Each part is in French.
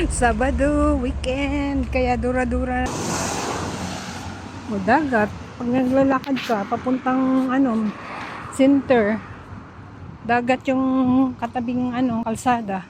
Sabado, weekend, kaya dura-dura. O dagat, pag naglalakad ka, papuntang center, dagat yung katabing kalsada.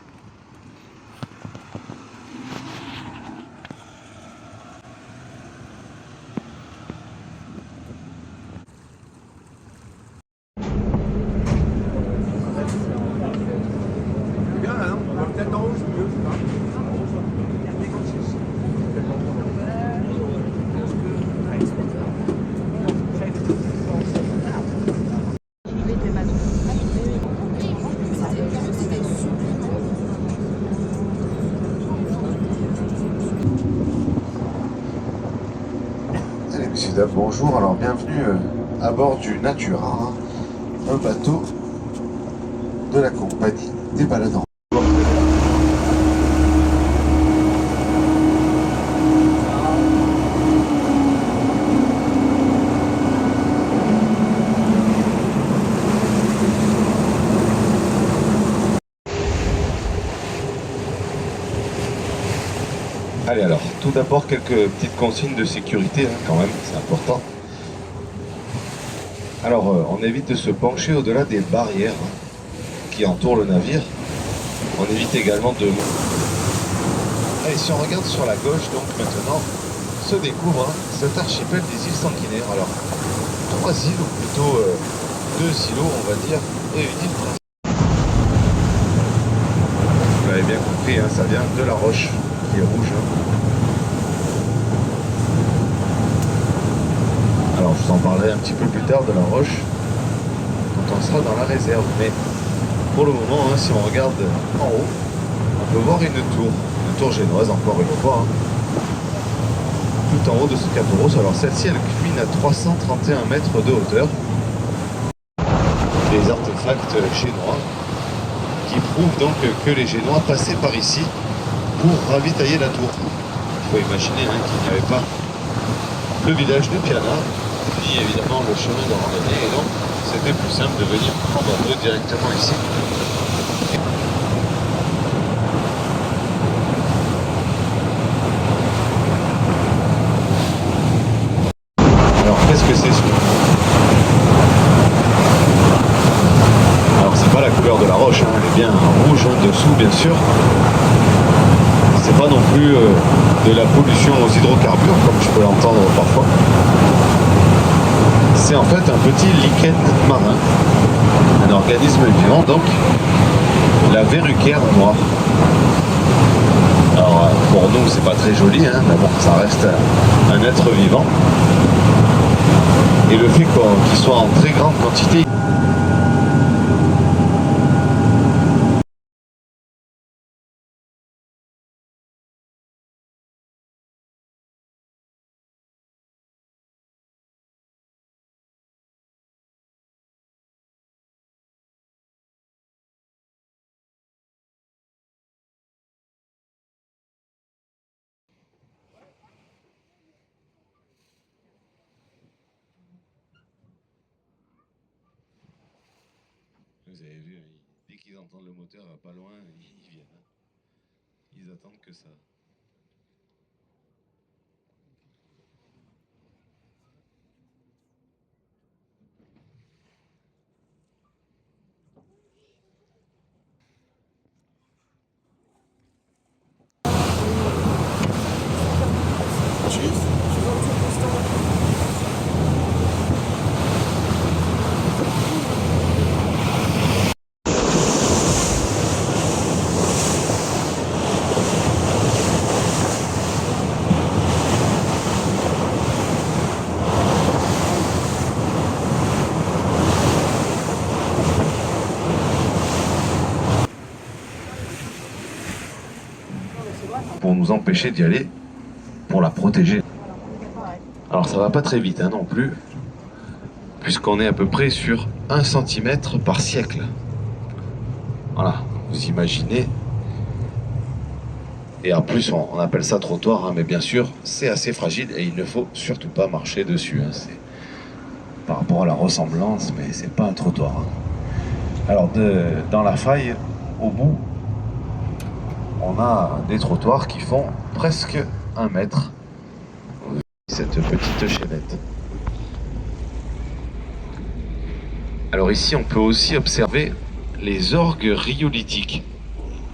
Messieurs, dames, bonjour. Alors, bienvenue à bord du Natura, un bateau de la compagnie des baladants. Allez, alors, tout d'abord, quelques petites consignes de sécurité, quand même, c'est important. Alors, on évite de se pencher au-delà des barrières qui entourent le navire. On évite également de... Allez, si on regarde sur la gauche, donc maintenant, se découvre cet archipel des îles Sanguinaires. Alors, 3 îles, ou plutôt 2 îlots, on va dire, et une île principale. Vous l'avez bien compris, ça vient de la roche, qui est rouge. Alors, je vous en parlerai un petit peu plus tard de la roche, quand on sera dans la réserve. Mais pour le moment, si on regarde en haut, on peut voir une tour génoise, encore une fois, tout en haut de ce Cap-Ros. Alors celle-ci, elle culmine à 331 mètres de hauteur. Des artefacts génois qui prouvent donc que les Génois passaient par ici pour ravitailler la tour. Il faut imaginer qu'il n'y avait pas le village de Piana, ni évidemment le chemin de randonnée, et donc c'était plus simple de venir en bateau directement ici. Alors qu'est-ce que c'est ce... Alors c'est pas la couleur de la roche, elle est bien rouge dessous bien sûr. C'est pas non plus de la pollution aux hydrocarbures comme je peux l'entendre parfois. C'est en fait un petit lichen marin, un organisme vivant, donc la verrucaire noire. Alors pour nous c'est pas très joli, mais bon, ça reste un être vivant. Et le fait qu'il soit en très grande quantité. Vous avez vu, dès qu'ils entendent le moteur pas loin, ils viennent. Ils attendent que ça. Pour nous empêcher d'y aller, pour la protéger. Alors ça va pas très vite non plus, puisqu'on est à peu près sur 1 cm par siècle. Voilà, vous imaginez. Et en plus on appelle ça trottoir, mais bien sûr c'est assez fragile et il ne faut surtout pas marcher dessus. C'est par rapport à la ressemblance, mais c'est pas un trottoir. Alors dans la faille, au bout, on a des trottoirs qui font presque 1 mètre. Cette petite chaînette. Alors ici, on peut aussi observer les orgues rhyolithiques.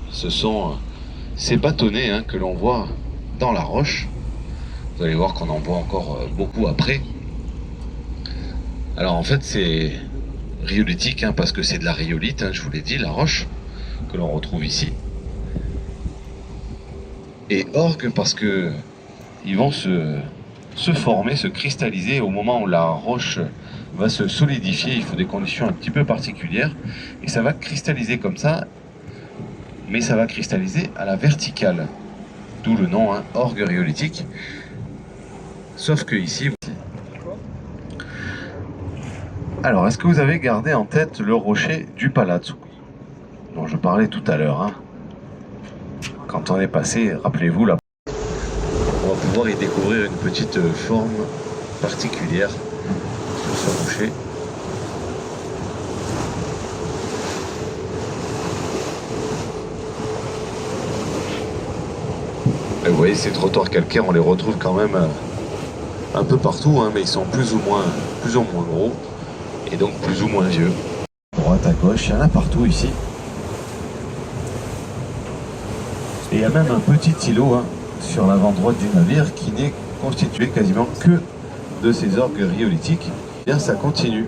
Ce sont ces bâtonnets que l'on voit dans la roche. Vous allez voir qu'on en voit encore beaucoup après. Alors en fait, c'est rhyolitique parce que c'est de la rhyolite, je vous l'ai dit, la roche que l'on retrouve ici. Et orgues parce que ils vont se former, se cristalliser au moment où la roche va se solidifier. Il faut des conditions un petit peu particulières et ça va cristalliser comme ça, mais ça va cristalliser à la verticale, d'où le nom orgue rhyolitique. Sauf que ici, alors est-ce que vous avez gardé en tête le rocher du Palazzo dont je parlais tout à l'heure Quand on est passé, rappelez-vous, là, on va pouvoir y découvrir une petite forme particulière sur ce rocher. Et vous voyez, ces trottoirs calcaires, on les retrouve quand même un peu partout, mais ils sont plus ou moins gros et donc plus ou moins vieux. À droite, à gauche, il y en a partout ici. Et il y a même un petit îlot sur l'avant droite du navire qui n'est constitué quasiment que de ces orgues rhyolithiques. Et bien ça continue.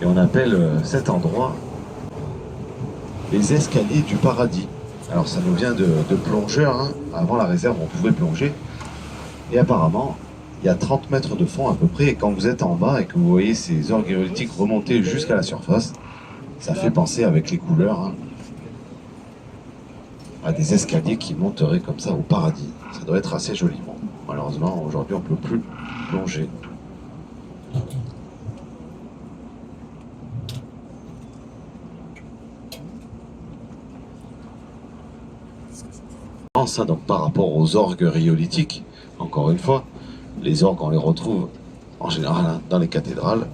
Et on appelle cet endroit les escaliers du paradis. Alors ça nous vient de plongeurs. Avant la réserve, on pouvait plonger. Et apparemment, il y a 30 mètres de fond à peu près. Et quand vous êtes en bas et que vous voyez ces orgues rhyolithiques remonter jusqu'à la surface, ça fait penser avec les couleurs à des escaliers qui monteraient comme ça au paradis. Ça doit être assez joli. Bon, malheureusement, aujourd'hui, on ne peut plus plonger. Ça, donc par rapport aux orgues rhyolithiques, encore une fois, les orgues, on les retrouve en général dans les cathédrales.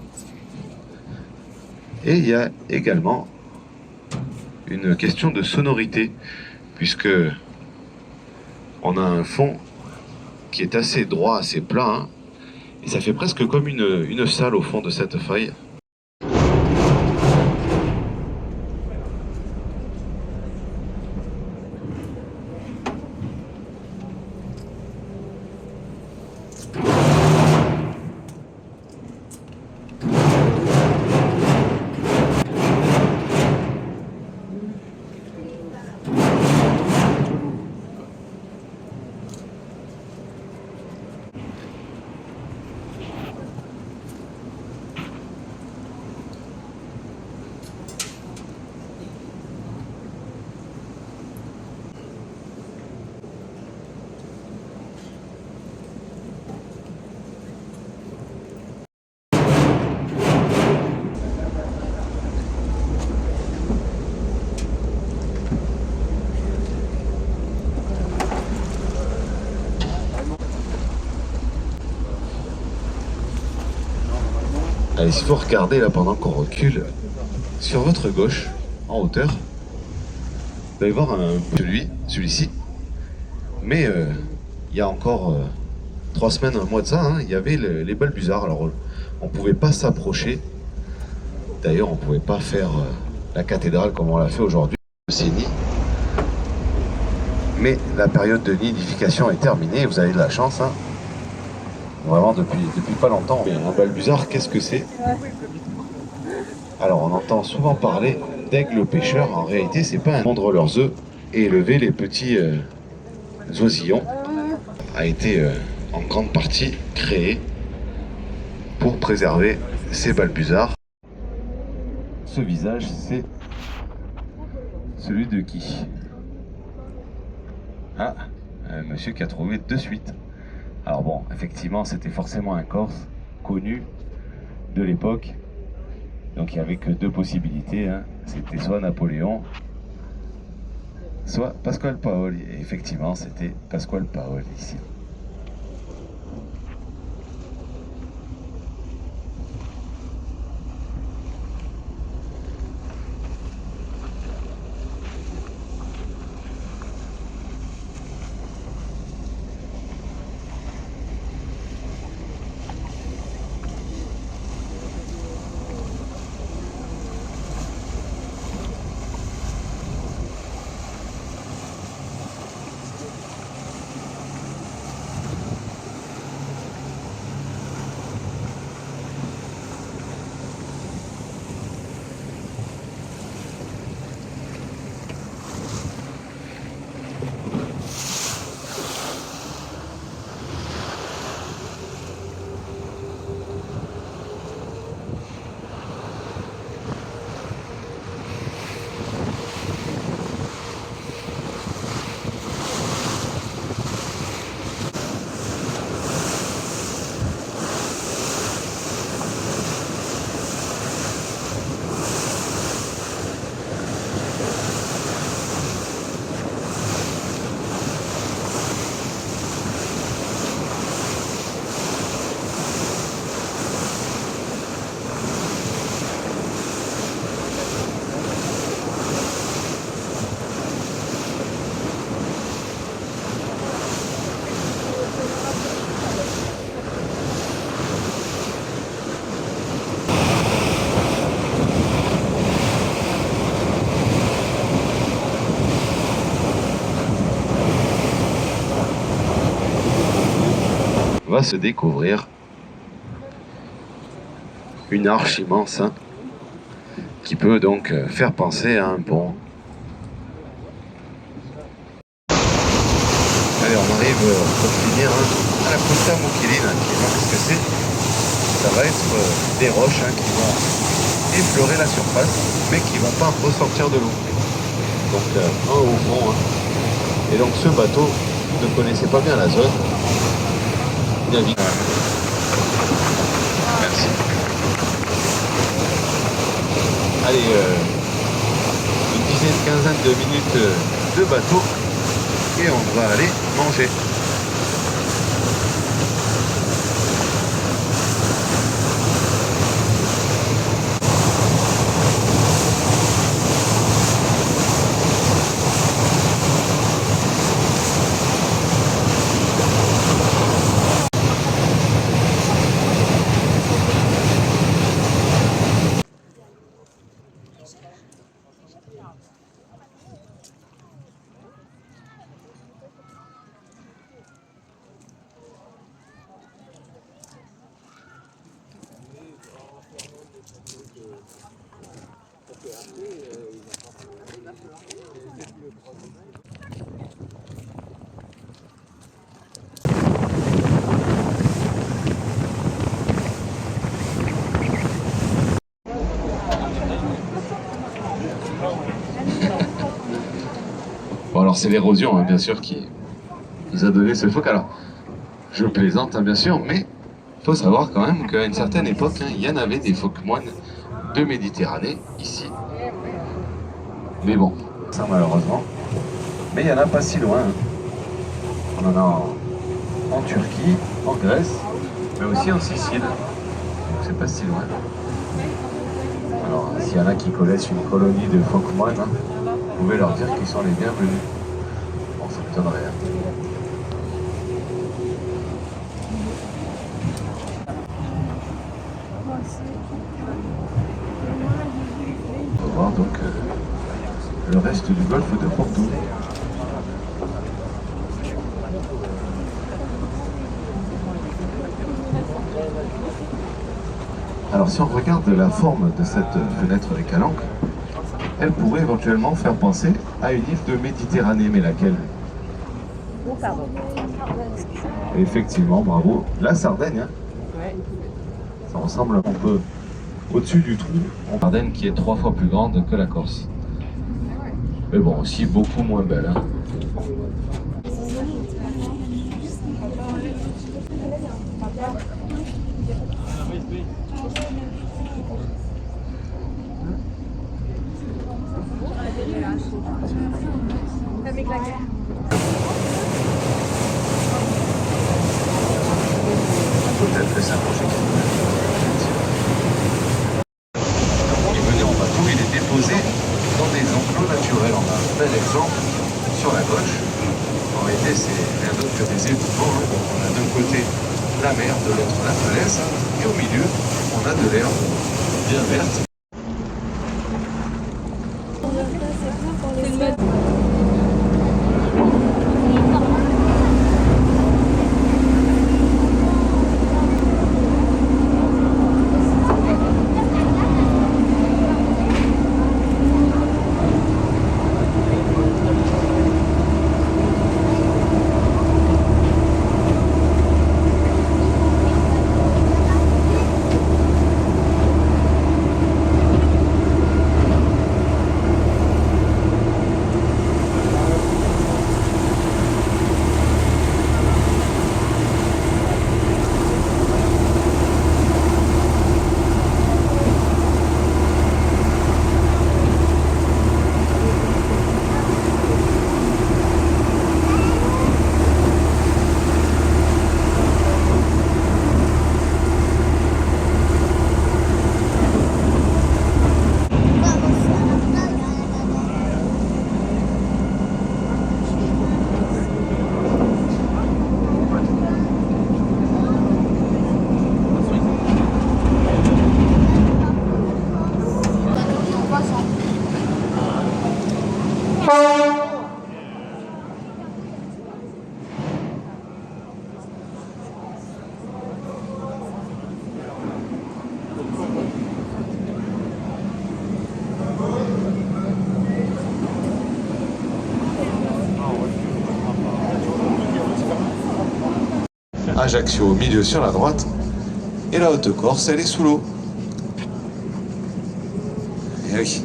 Et il y a également une question de sonorité, puisque on a un fond qui est assez droit, assez plat, et ça fait presque comme une salle au fond de cette faille. Il faut regarder là pendant qu'on recule. Sur votre gauche, en hauteur, vous allez voir celui-ci. Mais il y a encore 3 semaines, un mois de ça, il y avait les balbuzards. Alors on ne pouvait pas s'approcher. D'ailleurs, on ne pouvait pas faire la cathédrale comme on l'a fait aujourd'hui. C'est nid. Mais la période de nidification est terminée. Vous avez de la chance. Vraiment depuis pas longtemps. Mais un balbuzard, qu'est-ce que c'est? Alors on entend souvent parler d'aigles pêcheurs. En réalité, c'est pas un pondre leurs œufs et élever les petits oisillons a été en grande partie créé pour préserver ces balbuzards. Ce visage, c'est celui de qui? Ah, monsieur qui a trouvé de suite. Alors bon, effectivement, c'était forcément un Corse connu de l'époque. Donc il n'y avait que 2 possibilités. C'était soit Napoléon, soit Pasquale Paoli. Et effectivement, c'était Pasquale Paoli ici. va se découvrir une arche immense, hein, qui peut donc faire penser à un pont. Allez, on arrive pour finir à la Punta Muquilina, qui est ce que c'est. Ça va être des roches qui vont effleurer la surface, mais qui ne vont pas ressortir de l'eau. Donc un au fond. Et donc ce bateau ne connaissait pas bien la zone. Il navigue. Merci. Allez, une dizaine, quinzaine de minutes de bateau et on va aller manger. Bon, alors c'est l'érosion, bien sûr, qui nous a donné ce phoque. Alors, je plaisante, bien sûr, mais il faut savoir quand même qu'à une certaine époque, il y en avait des phoques moines de Méditerranée, ici. Mais bon, ça malheureusement. Mais il n'y en a pas si loin. On en a en Turquie, en Grèce, mais aussi en Sicile. Donc c'est pas si loin. Alors, s'il y en a qui connaissent une colonie de phoques moines, vous pouvez leur dire qu'ils sont les bienvenus. Bon, ça m'étonnerait. On va voir donc le reste du golfe de Porto. Alors si on regarde la forme de cette fenêtre des Calanques, elle pourrait éventuellement faire penser à une île de Méditerranée, mais laquelle? Effectivement, bravo. La Sardaigne, ça ressemble un peu au-dessus du trou. La Sardaigne qui est 3 fois plus grande que la Corse. Mais bon, aussi beaucoup moins belle. Peut-être que ça bouge. Il venait en bateau, il est déposé dans des enclos naturels. On a un bel exemple sur la gauche. En réalité, c'est rien d'autre que des éboulements. On a d'un côté la mer, de l'autre la falaise, et au milieu, on a de l'herbe bien verte. Ajaccio au milieu sur la droite. Et la Haute-Corse, elle est sous l'eau. Et oui.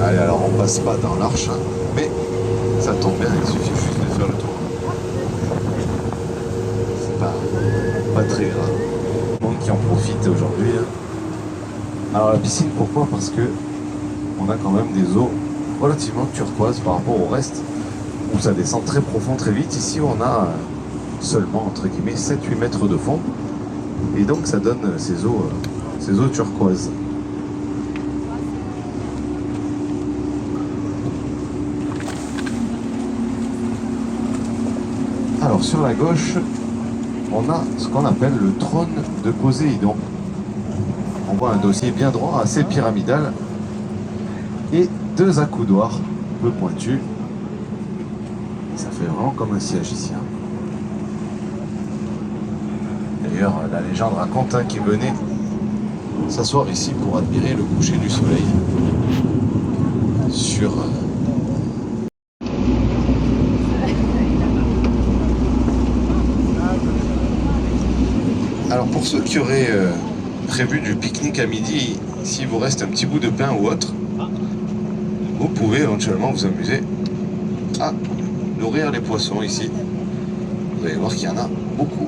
Allez, alors on passe pas dans l'arche, hein, mais ça tombe bien, il suffit juste de faire le tour. C'est pas très grave. Le monde qui en profite aujourd'hui. Hein. Alors la piscine, pourquoi? Parce que on a quand même des eaux relativement turquoises par rapport au reste, où ça descend très profond très vite. Ici on a seulement entre guillemets 7-8 mètres de fond, et donc ça donne ces eaux turquoises. Alors sur la gauche, on a ce qu'on appelle le trône de Poséidon. On voit un dossier bien droit, assez pyramidal, et deux accoudoirs peu pointus. Ça fait vraiment comme un siège ici. Hein. D'ailleurs, la légende raconte qu'il venait s'asseoir ici pour admirer le coucher du soleil sur... Alors pour ceux qui auraient prévu du pique-nique à midi, s'il vous reste un petit bout de pain ou autre, vous pouvez éventuellement vous amuser à nourrir les poissons ici. Vous allez voir qu'il y en a beaucoup.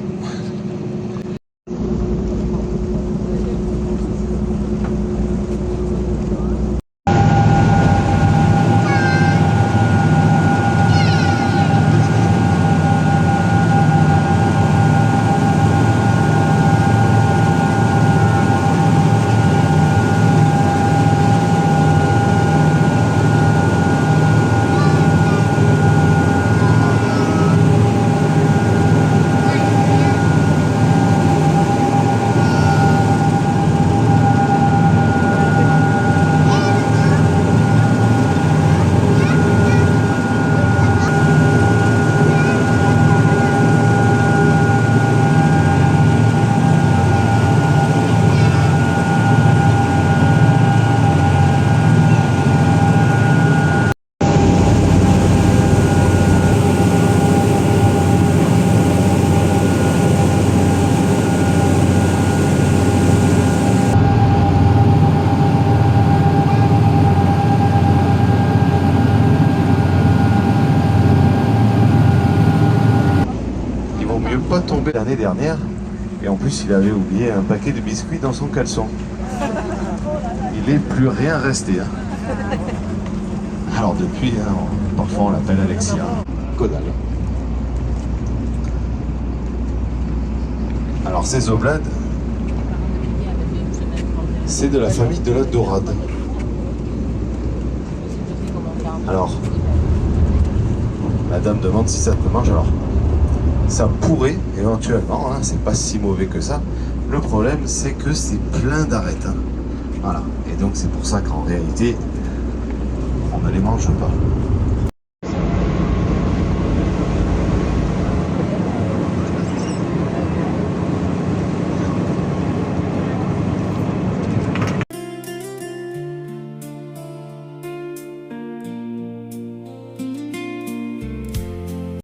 Pas tombé l'année dernière, et en plus il avait oublié un paquet de biscuits dans son caleçon. Il est plus rien resté. Hein. Alors depuis, hein, parfois on l'appelle Alexia. Caudal. Alors ces oblades, c'est de la famille de la dorade. Alors, la dame demande si ça peut manger. Alors, ça pourrait éventuellement, hein, c'est pas si mauvais que ça. Le problème, c'est que c'est plein d'arêtes. Hein. Voilà. Et donc, c'est pour ça qu'en réalité, on ne les mange pas.